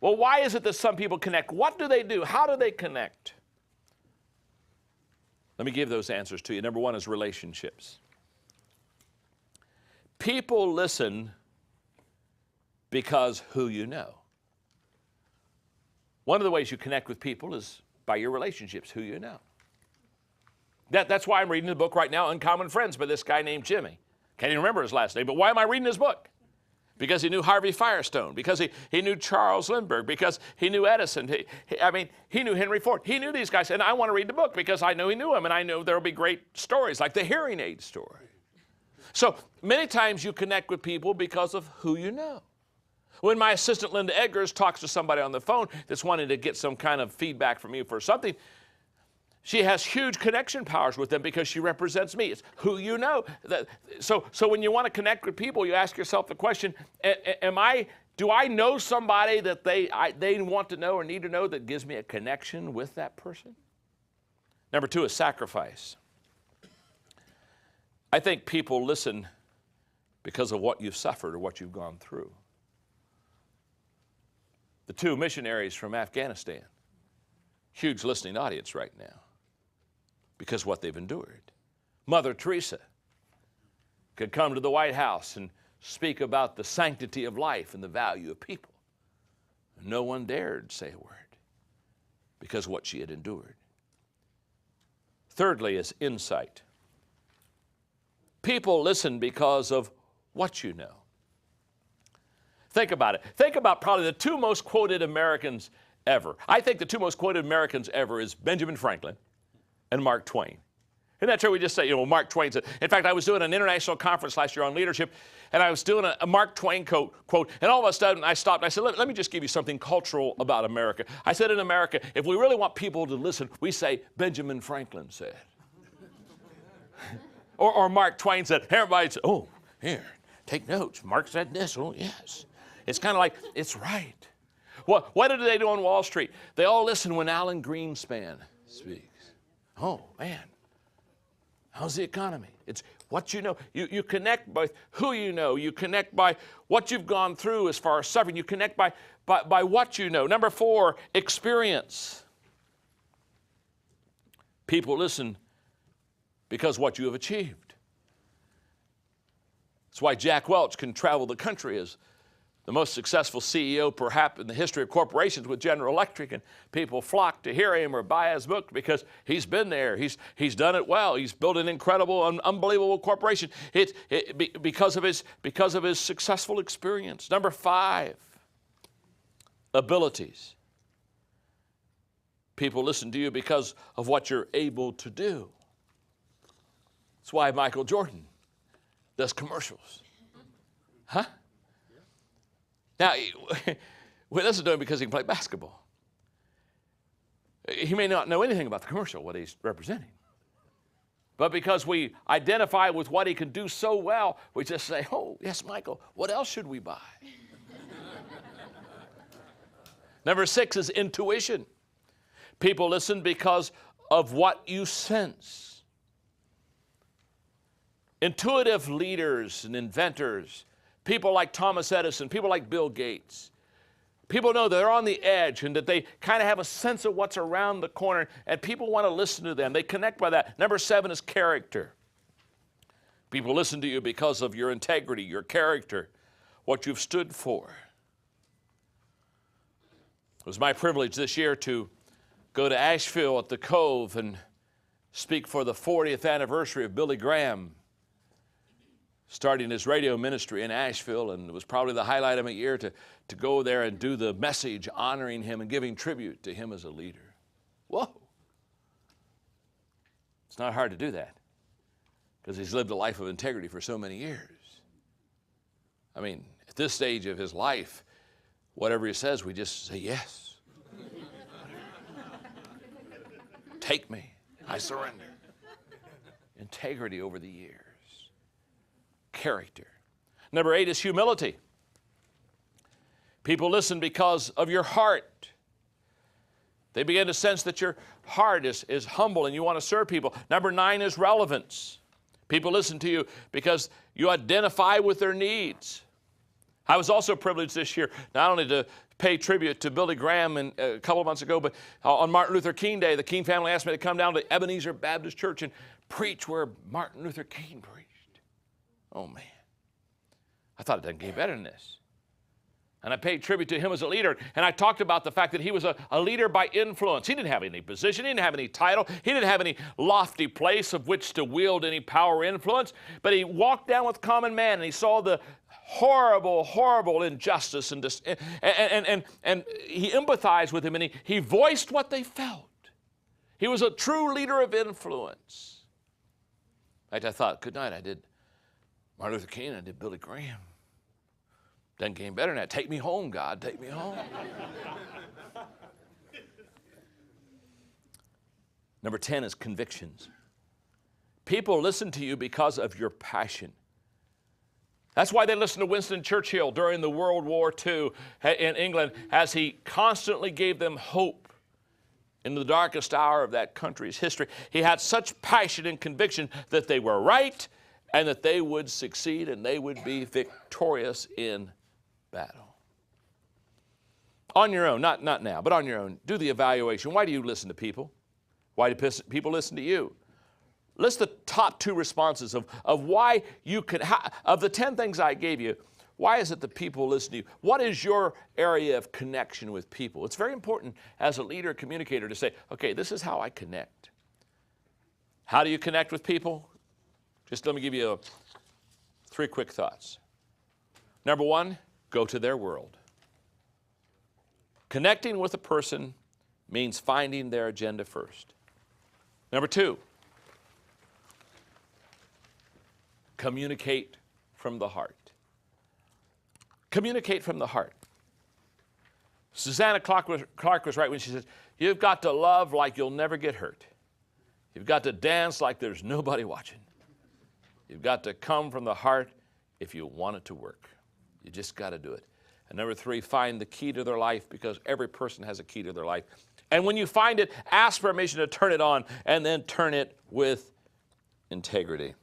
Well, why is it that some people connect? What do they do? How do they connect? Let me give those answers to you. Number one is relationships. People listen because who you know. One of the ways you connect with people is by your relationships, who you know. That's why I'm reading the book right now, Uncommon Friends, by this guy named Jimmy. Can't even remember his last name, but why am I reading his book? Because he knew Harvey Firestone, because he knew Charles Lindbergh, because he knew Edison. He knew Henry Ford. He knew these guys, and I want to read the book because I know he knew them, and I know there will be great stories, like the hearing aid story. So many times you connect with people because of who you know. When my assistant Linda Eggers talks to somebody on the phone that's wanting to get some kind of feedback from you for something, she has huge connection powers with them because she represents me. It's who you know. So when you want to connect with people, you ask yourself the question, do I know somebody that they want to know or need to know that gives me a connection with that person? Number two is sacrifice. I think people listen because of what you've suffered or what you've gone through. The two missionaries from Afghanistan, huge listening audience right now because of what they've endured. Mother Teresa could come to the White House and speak about the sanctity of life and the value of people. No one dared say a word because of what she had endured. Thirdly is insight. People listen because of what you know. Think about it. Think about probably the two most quoted Americans ever. I think the two most quoted Americans ever is Benjamin Franklin and Mark Twain. Isn't that true? We just say, Mark Twain said. In fact, I was doing an international conference last year on leadership, and I was doing a Mark Twain quote, and all of a sudden I stopped and I said, let me just give you something cultural about America. I said, in America, if we really want people to listen, we say, Benjamin Franklin said. or Mark Twain said. Everybody said, oh, here, take notes. Mark said this. Oh, yes. It's kind of like, it's right. What did they do on Wall Street? They all listen when Alan Greenspan speaks. Oh, man. How's the economy? It's what you know. You connect by who you know. You connect by what you've gone through as far as suffering. You connect by what you know. Number four, experience. People listen because what you have achieved. That's why Jack Welch can travel the country as the most successful CEO perhaps in the history of corporations with General Electric, and people flock to hear him or buy his book because he's been there. He's done it well. He's built an incredible, unbelievable corporation because of his successful experience. Number five, abilities. People listen to you because of what you're able to do. That's why Michael Jordan does commercials. Huh? Now, we listen to him because he can play basketball. He may not know anything about the commercial, what he's representing. But because we identify with what he can do so well, we just say, oh, yes, Michael, what else should we buy? Number six is intuition. People listen because of what you sense. Intuitive leaders and inventors, people like Thomas Edison, people like Bill Gates, people know they're on the edge and that they kind of have a sense of what's around the corner, and people want to listen to them. They connect by that. Number seven is character. People listen to you because of your integrity, your character, what you've stood for. It was my privilege this year to go to Asheville at the Cove and speak for the 40th anniversary of Billy Graham starting his radio ministry in Asheville, and it was probably the highlight of my year to go there and do the message honoring him and giving tribute to him as a leader. Whoa. It's not hard to do that because he's lived a life of integrity for so many years. I mean, at this stage of his life, whatever he says, we just say yes. Take me. I surrender. Integrity over the years. Character. Number eight is humility. People listen because of your heart. They begin to sense that your heart is humble and you want to serve people. Number nine is relevance. People listen to you because you identify with their needs. I was also privileged this year not only to pay tribute to Billy Graham a couple of months ago, but on Martin Luther King Day, the King family asked me to come down to Ebenezer Baptist Church and preach where Martin Luther King preached. Oh, man. I thought it doesn't get better than this. And I paid tribute to him as a leader. And I talked about the fact that he was a leader by influence. He didn't have any position. He didn't have any title. He didn't have any lofty place of which to wield any power or influence. But he walked down with common man, and he saw the horrible, horrible injustice and he empathized with him, and he voiced what they felt. He was a true leader of influence. In fact, I thought, good night, I did Martin Luther King, I did Billy Graham. Doesn't get any better than that. Take me home, God, take me home. Number 10 is convictions. People listen to you because of your passion. That's why they listened to Winston Churchill during the World War II in England, as he constantly gave them hope in the darkest hour of that country's history. He had such passion and conviction that they were right and that they would succeed and they would be victorious in battle. On your own, not now, but on your own, do the evaluation. Why do you listen to people? Why do people listen to you? List the top 2 responses of why you can, of the 10 things I gave you, why is it that people listen to you? What is your area of connection with people? It's very important as a leader, communicator, to say, okay, this is how I connect. How do you connect with people? Just let me give you 3 quick thoughts. Number 1, go to their world. Connecting with a person means finding their agenda first. Number 2, communicate from the heart. Communicate from the heart. Susanna Clark was right when she said, you've got to love like you'll never get hurt. You've got to dance like there's nobody watching. You've got to come from the heart if you want it to work. You just got to do it. And number 3, find the key to their life, because every person has a key to their life. And when you find it, ask permission to turn it on, and then turn it with integrity.